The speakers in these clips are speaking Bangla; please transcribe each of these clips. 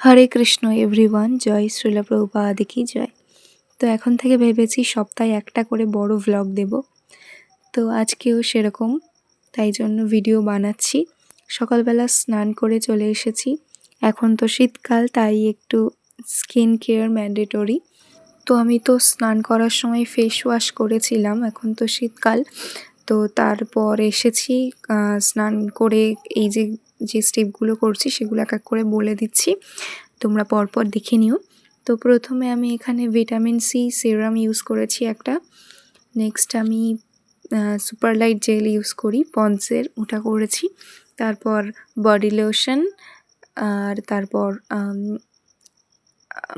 হরে কৃষ্ণ এভরিওয়ান, জয় শ্রীলা প্রভুপাদ কি জয়। তো এখন থেকে ভেবেছি সপ্তাহে একটা করে বড় ভ্লগ দেব। তো আজকেও সেরকম, তাই জন্য ভিডিও বানাচ্ছি। সকালবেলা স্নান করে চলে এসেছি। এখন তো শীতকাল, তাই একটু স্কিন কেয়ার ম্যান্ডেটরি। তো আমি তো স্নান করার সময় ফেস ওয়াশ করেছিলাম, এখন তো শীতকাল। তো তারপর এসেছি স্নান করে এই যে যে স্টেপগুলো করছি সেগুলো এক এক করে বলে দিচ্ছি, তোমরা পরপর দেখে নিও। তো প্রথমে আমি এখানে ভিটামিন সি সিরাম ইউজ করেছি একটা। নেক্সট আমি সুপার লাইট জেল ইউজ করি পন্সের, ওটা করেছি। তারপর বডি লোশন, আর তারপর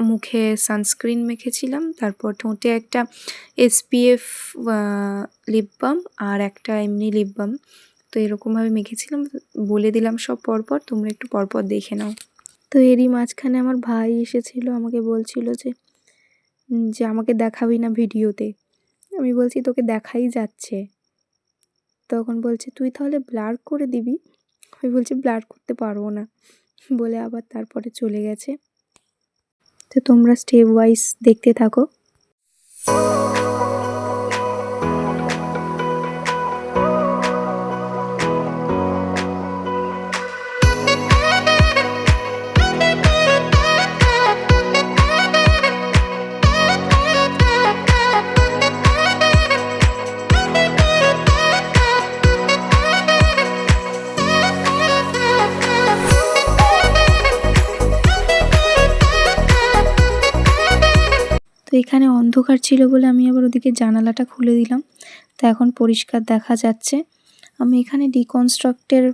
মুখে সানস্ক্রিন মেখেছিলাম। তারপর ঠোঁটে একটা SPF লিপ বাম আর একটা এমনি লিপ বাম। তো এরকমভাবে মেখেছিলাম, বলে দিলাম সব পরপর, তোমরা একটু পরপর দেখে নাও। তো এরই মাঝখানে আমার ভাই এসেছিল, আমাকে বলছিল যে আমাকে দেখাবি না ভিডিওতে। আমি বলছি তোকে দেখাই যাচ্ছে। তখন বলছে তুই তাহলে ব্লার করে দিবি। আমি বলছি ব্লার করতে পারবো না বলে আবার তারপরে চলে গেছে। তো তোমরা স্টেপ ওয়াইজ দেখতে থাকো। তো এখানে অন্ধকার ছিল বলে আমি আবার ওদিকে জানালাটা খুলে দিলাম, তো এখন পরিষ্কার দেখা যাচ্ছে। আমি এখানে ডিকনস্ট্রাক্টের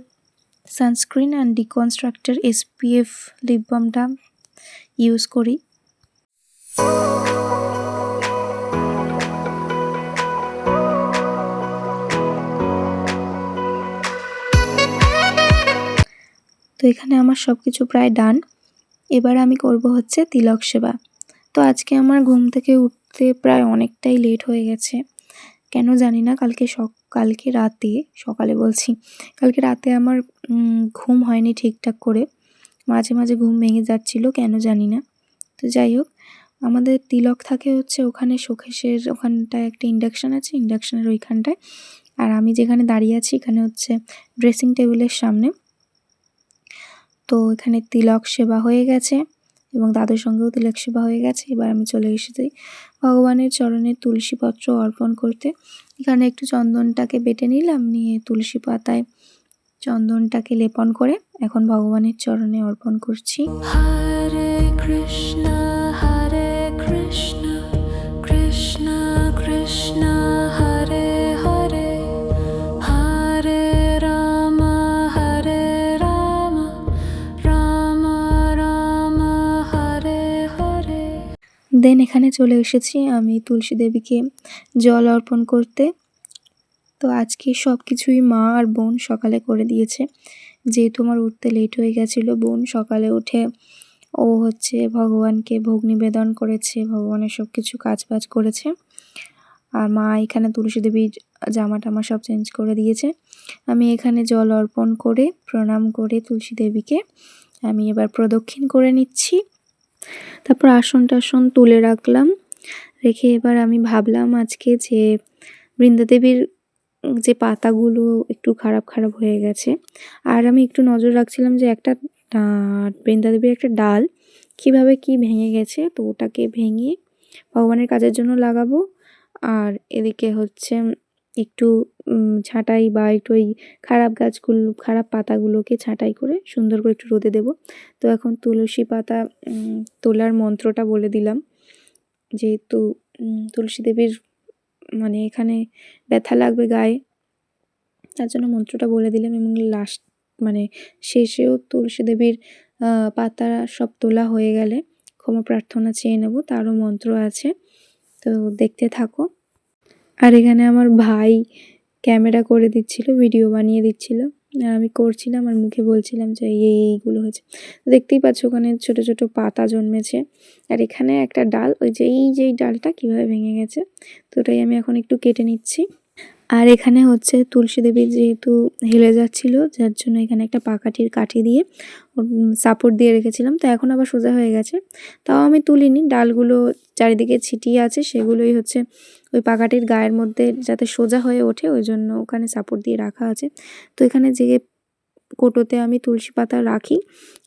সানস্ক্রিন অ্যান্ড ডিকনস্ট্রাক্টের SPF লিপ বামটা ইউজ করি। তো এখানে আমার সব কিছু প্রায় ডান। এবার আমি করব হচ্ছে তিলক সেবা। তো আজকে আমার ঘুম থেকে উঠতে প্রায় অনেকটাই লেট হয়ে গেছে, কেন জানি না। কালকে রাতে, সকালে বলছি, কালকে রাতে আমার ঘুম হয়নি ঠিকঠাক করে, মাঝে মাঝে ঘুম ভেঙে যাচ্ছিল, কেন জানি না। তো যাই হোক, আমাদের তিলক থাকে হচ্ছে ওখানে শোকেসের ওখানটায় একটা ইন্ডাকশান আছে, ইন্ডাকশানের ওইখানটায়। আর আমি যেখানে দাঁড়িয়ে আছি এখানে হচ্ছে ড্রেসিং টেবিলের সামনে। তো এখানে তিলক সেবা হয়ে গেছে এবং দাদুর সঙ্গেও তিলক সেবা হয়ে গেছে। এবার আমি চলে এসেছি ভগবানের চরণে তুলসীপত্র অর্পণ করতে। এখানে একটু চন্দনটাকে বেটে নিলাম, নিয়ে তুলসী পাতায় চন্দনটাকে লেপন করে এখন ভগবানের চরণে অর্পণ করছি। হরে কৃষ্ণ হরে কৃষ্ণ কৃষ্ণ কৃষ্ণ হরে হরে হরে রাম রাম রাম হরে হরে। দেন এখানে চলে এসেছি আমি তুলসী দেবীকে জল অর্পণ করতে। তো আজকে সব কিছুই মা আর বোন সকালে করে দিয়েছে, যেহেতু আমার উঠতে লেট হয়ে গেছিলো। বোন সকালে উঠে ও হচ্ছে ভগবানকে ভোগ নিবেদন করেছে, ভগবানের সব কিছু কাজবাজ করেছে। আর মা এখানে তুলসী দেবীর জামা টামা সব চেঞ্জ করে দিয়েছে। আমি এখানে জল অর্পণ করে প্রণাম করে তুলসী দেবীকে আমি এবার প্রদক্ষিণ করে নিচ্ছি। তারপর আসন টাসন তুলে রাখলাম, রেখে এবার আমি ভাবলাম আজকে যে বৃন্দাদেবীর যে পাতাগুলো একটু খারাপ খারাপ হয়ে গেছে, আর আমি একটু নজর রাখছিলাম যে একটা বৃন্দাদেবীর একটা ডাল কিভাবে কি ভেঙে গেছে, তো ওটাকে ভেঙে ভগবানের কাজের জন্য লাগাবো। আর এদিকে হচ্ছে একটু ছাঁটাই বা একটু ওই খারাপ গাছগুলো, খারাপ পাতাগুলোকে ছাঁটাই করে সুন্দর করে একটু রোদে দেব। তো এখন তুলসী পাতা তোলার মন্ত্রটা বলে দিলাম, যেহেতু তুলসী দেবীর মানে এখানে ব্যথা লাগবে গায়ে, তার জন্য মন্ত্রটা বলে দিলাম। এবং লাস্ট মানে শেষেও তুলসী দেবীর পাতা সব তোলা হয়ে গেলে ক্ষমা প্রার্থনা চেয়ে নেব, তারও মন্ত্র আছে, তো দেখতে থাকো। আর এখানে আমার ভাই ক্যামেরা করে দিচ্ছিল, ভিডিও বানিয়ে দিচ্ছিল, আর আমি করছিলাম আর মুখে বলছিলাম যে এইগুলো হয়েছে। দেখতেই পাচ্ছ ওখানে ছোট ছোট পাতা জন্মেছে, আর এখানে একটা ডাল, ওই যে এই ডালটা কিভাবে ভেঙে গেছে, তো ওটাই আমি এখন একটু কেটে নিচ্ছি। আর এখানে হচ্ছে তুলসী দেবী যেহেতু হেলে যাচ্ছিল, যার জন্য এখানে একটা পাকাঠির কাঠি দিয়ে সাপোর্ট দিয়ে রেখেছিলাম। তো এখন আবার সোজা হয়ে গেছে, তাও আমি তুলিনি। ডালগুলো চারিদিকে ছিটিয়ে আছে, সেগুলোই হচ্ছে ওই পাকাঠির গায়ের মধ্যে যাতে সোজা হয়ে ওঠে, ওই জন্য ওখানে সাপোর্ট দিয়ে রাখা আছে। তো এখানে যে কোটোতে আমি তুলসী পাতা রাখি,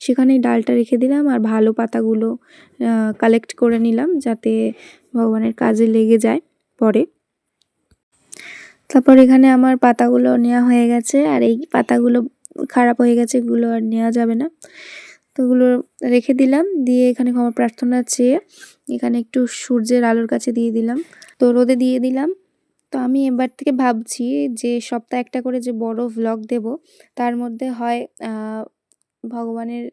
সেখানেই ডালটা রেখে দিলাম আর ভালো পাতাগুলো কালেক্ট করে নিলাম, যাতে ভগবানের কাজে লেগে যায় পরে। তারপর এখানে আমার পাতাগুলো নেওয়া হয়ে গেছে, আর এই পাতাগুলো খারাপ হয়ে গেছে, এগুলো আর নেওয়া যাবে না। তো ওগুলো রেখে দিলাম, দিয়ে এখানে ক্ষমা প্রার্থনা চেয়ে এখানে একটু সূর্যের আলোর কাছে দিয়ে দিলাম, তো রোদে দিয়ে দিলাম। তো আমি এবার থেকে ভাবছি যে সপ্তাহে একটা করে যে বড় ভ্লগ দেব, তার মধ্যে হয় ভগবানের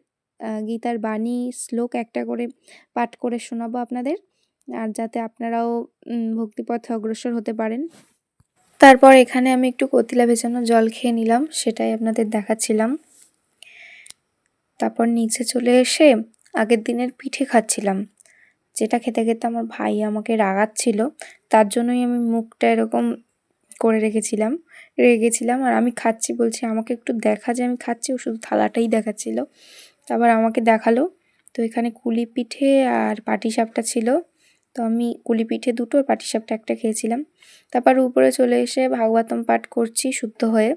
গীতার বাণী শ্লোক একটা করে পাঠ করে শোনাবো আপনাদের, আর যাতে আপনারাও ভক্তিপথে অগ্রসর হতে পারেন। তারপর এখানে আমি একটু কতিলা ভেজানো জল খেয়ে নিলাম, সেটাই আপনাদের দেখাচ্ছিলাম। তারপর নিচে চলে এসে আগের দিনের পিঠে খাচ্ছিলাম, যেটা খেতে খেতে আমার ভাই আমাকে রাগাচ্ছিল, তার জন্যই আমি মুখটা এরকম করে রেখেছিলাম। আর আমি খাচ্ছি বলছি আমাকে একটু দেখা, যে আমি খাচ্ছি, ও শুধু থালাটাই দেখাচ্ছিল। তারপর আমাকে দেখালো। তো এখানে কুলি পিঠে আর পাটিসাপটা ছিল, তো আমি কুলি পিঠে দুটো আর পাটিসাপটা একটা খেয়েছিলাম। তারপর উপরে চলে এসে ভাগবতম পাঠ করছি শুদ্ধ হয়ে।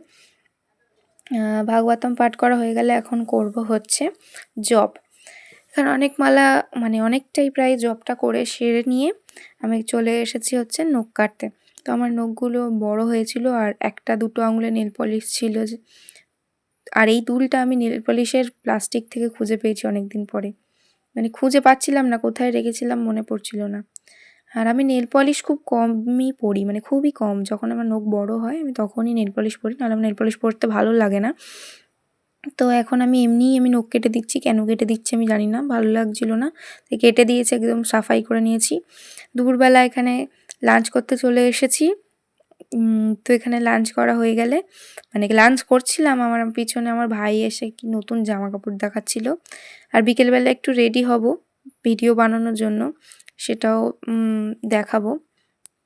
ভাগবতম পাঠ করা হয়ে গেলে এখন করব হচ্ছে জপ। এখানে অনেক মালা, মানে অনেকটাই প্রায় জপটা করে সেরে নিয়ে আমি চলে এসেছি হচ্ছে নখ কাটতে। তো আমার নখগুলো বড় হয়েছিল, আর একটা দুটো আঙুলে নেল পলিশ ছিল, আর এই দুলটা আমি নেল পলিশের প্লাস্টিক থেকে খুঁজে পেয়েছি অনেক দিন পরে। মানে খুঁজে পাচ্ছিলাম না, কোথায় রেখেছিলাম মনে পড়ছিল না। আর আমি নেল পলিশ খুব কমই পরি, মানে খুবই কম। যখন আমার নখ বড় হয় আমি তখনই নেল পলিশ পরি, নাহলে আমার নেল পলিশ পরতে ভালো লাগে না। তো এখন আমি এমনিই নখ কেটে দিচ্ছি, কেন কেটে দিচ্ছি আমি জানি না, ভালো লাগছিল না, তাই কেটে দিয়েছি, একদম সাফাই করে নিয়েছি। দুপুরবেলা এখানে লাঞ্চ করতে চলে এসেছি। তো এখানে লাঞ্চ করা হয়ে গেলে, মানে লাঞ্চ করছিলাম, আমার পিছনে আমার ভাই এসে কি নতুন জামা কাপড় দেখাচ্ছিল। আর বিকেলবেলা একটু রেডি হব ভিডিও বানানোর জন্য, সেটাও দেখাবো।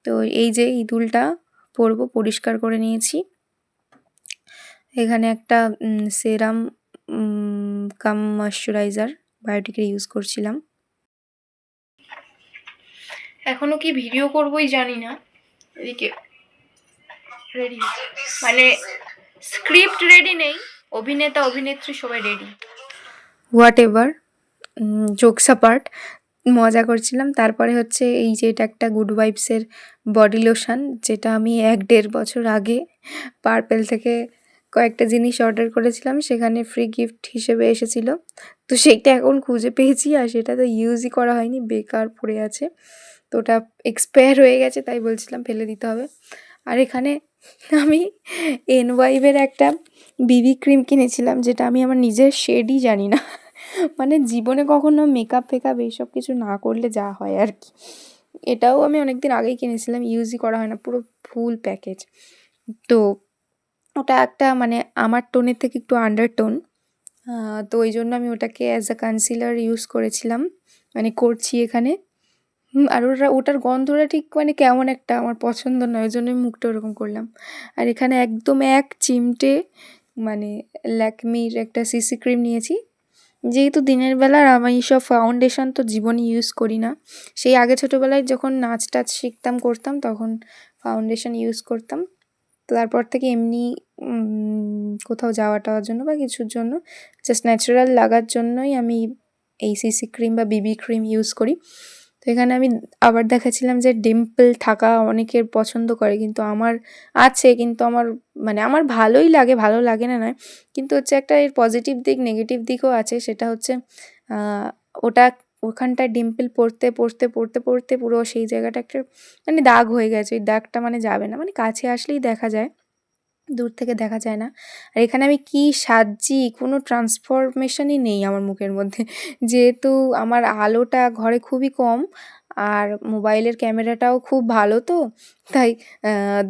তো এই যে এই দুলটা পরবো, পরিষ্কার করে নিয়েছি। এখানে একটা সেরাম কাম ময়শ্চারাইজার বায়োটিকের ইউজ করছিলাম। এখনো কি ভিডিও করবোই জানি না, এদিকে রেডি, মানে স্ক্রিপ্ট রেডি নেই, অভিনেতা অভিনেত্রী সবাই ready. What ever, jokes apart, মজা করছিলাম। তারপরে হচ্ছে এই যে এটা একটা গুড ভাইবসের বডি লোশন, যেটা আমি 1-1.5 বছর আগে পার্পেল থেকে কয়েকটা জিনিস অর্ডার করেছিলাম, সেখানে ফ্রি গিফট হিসেবে এসেছিলো। তো সেইটা এখন খুঁজে পেয়েছি, আর সেটা তো ইউজই করা হয়নি, বেকার পড়ে আছে। তো ওটা এক্সপায়ার হয়ে গেছে, তাই বলছিলাম ফেলে দিতে হবে। আর এখানে আমি এনওয়াইভের একটা বিবি ক্রিম কিনেছিলাম, যেটা আমি আমার নিজের শেডই জানি না, মানে জীবনে কখনো মেকআপ ফেকআপ এইসব কিছু না করলে যা হয় আর কি। এটাও আমি অনেকদিন আগেই কিনেছিলাম, ইউজই করা হয় না, পুরো ফুল প্যাকেজ। তো ওটা একটা মানে আমার টোনের থেকে একটু আন্ডারটোন, তো ওই জন্য আমি ওটাকে অ্যাজ আ কনসিলার ইউজ করেছিলাম, মানে করছি এখানে। আর ওটার গন্ধটা ঠিক মানে কেমন একটা আমার পছন্দ নয়, ওই জন্যই মুখটা ওরকম করলাম। আর এখানে একদম 1 চিমটে মানে ল্যাকমির একটা সিসি ক্রিম নিয়েছি, যেহেতু দিনের বেলার আমি এইসব ফাউন্ডেশন তো জীবনে ইউজ করি না। সেই আগে ছোটোবেলায় যখন নাচ টাচ শিখতাম করতাম, তখন ফাউন্ডেশন ইউজ করতাম। তো তারপর থেকে এমনি কোথাও যাওয়া টাওয়ার জন্য বা কিছুর জন্য জাস্ট ন্যাচারাল লাগার জন্যই আমি এই সিসি ক্রিম বা বিবি ক্রিম ইউজ করি। তো এখানে আমি আবার দেখাচ্ছিলাম যে ডিম্পল থাকা অনেকের পছন্দ করে, কিন্তু আমার আছে, কিন্তু আমার মানে আমার ভালোই লাগে, ভালো লাগে না নয়, কিন্তু হচ্ছে একটা এর পজিটিভ দিক নেগেটিভ দিকও আছে। সেটা হচ্ছে ওটা ওখানটায় ডিম্পল পড়তে পুরো সেই জায়গাটা একটা মানে দাগ হয়ে গেছে, ওই দাগটা মানে যাবে না, মানে কাছে আসলেই দেখা যায়, দূর থেকে দেখা যায় না। আর এখানে আমি কি সাজছি, কোনো ট্রান্সফরমেশনই নেই আমার মুখের মধ্যে, যেহেতু আমার আলোটা ঘরে খুবই কম, আর মোবাইলের ক্যামেরাটাও খুব ভালো, তো তাই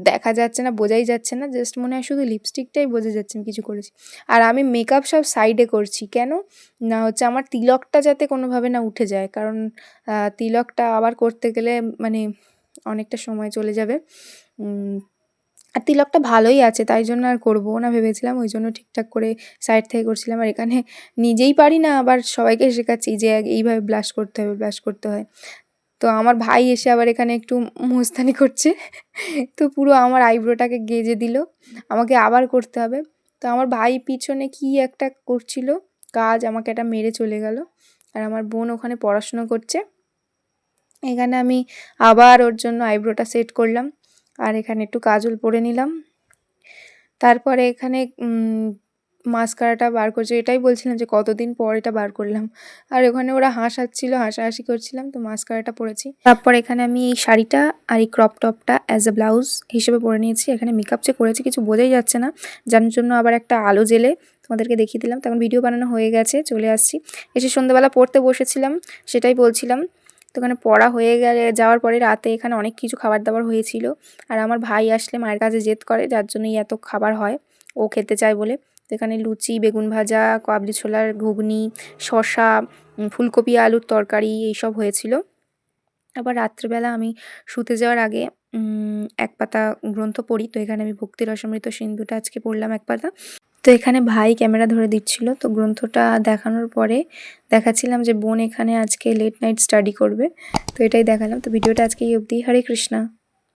দেখা যাচ্ছে না, বোঝাই যাচ্ছে না, জাস্ট মনে হয় শুধু লিপস্টিকটাই বোঝা যাচ্ছে আমি কিছু করেছি। আর আমি মেকআপ সব সাইডে করছি, কেন না হচ্ছে আমার তিলকটা যাতে কোনোভাবে না উঠে যায়, কারণ তিলকটা আবার করতে গেলে মানে অনেকটা সময় চলে যাবে। আর তিলকটা ভালোই আছে, তাই জন্য আর করবো না ভেবেছিলাম, ওই জন্য ঠিকঠাক করে সাইড থেকে করছিলাম। আর এখানে নিজেই পারি না, আবার সবাইকে শেখাচ্ছি যে এইভাবে ব্লাশ করতে হবে, ব্লাশ করতে হয়। তো আমার ভাই এসে আবার এখানে একটু মস্তানি করছে। তো পুরো আমার আইব্রোটাকে গেজে দিল, আমাকে আবার করতে হবে। তো আমার ভাই পিছনে কি একটা করছিল কাজ, আমাকে এটা মেরে চলে গেল। আর আমার বোন ওখানে পড়াশুনো করছে। এখানে আমি আবার ওর জন্য আইব্রোটা সেট করলাম, আর এখানে একটু কাজল পরে নিলাম। তারপরে এখানে মাস্কারাটা বার করছে, এটাই বলছিলাম যে কতদিন পর এটা বার করলাম। আর ওখানে ওরা হাসাচ্ছিল, হাসাহাসি করছিলাম, তো মাস্কারাটা পরেছি। তারপর এখানে আমি এই শাড়িটা আর এই ক্রপ টপটা অ্যাজ এ ব্লাউজ হিসেবে পরে নিয়েছি। এখানে মেকআপ যে করেছি কিছু বোঝাই যাচ্ছে না, যার জন্য আবার একটা আলো জেলে তোমাদেরকে দেখিয়ে দিলাম। তখন ভিডিও বানানো হয়ে গেছে, চলে আসছি। এসে সন্ধ্যাবেলা পড়তে বসেছিলাম, সেটাই বলছিলাম। তো ওখানে পড়া হয়ে যাওয়ার পরে রাতে এখানে অনেক কিছু খাবার দাবার হয়েছিল। আর আমার ভাই আসলে মায়ের কাছে জেদ করে, যার জন্যই এত খাবার হয়, ও খেতে চায় বলে। তো এখানে লুচি, বেগুন ভাজা, কাবলি ছোলার ঘুগনি, শসা, ফুলকপি আলুর তরকারি এইসব হয়েছিল। আবার রাত্রেবেলা আমি শুতে যাওয়ার আগে এক পাতা গ্রন্থ পড়ি। তো এখানে আমি ভক্তি রসামৃত সিন্ধুটা আজকে পড়লাম এক পাতা। তো এখানে ভাই ক্যামেরা ধরে দিচ্ছিল, তো গ্রন্থটা দেখানোর পরে দেখাচ্ছিলাম যে বোন এখানে আজকে লেট নাইট স্টাডি করবে, তো এটাই দেখালাম। তো ভিডিওটা আজকে এই অবধি। হরে কৃষ্ণা।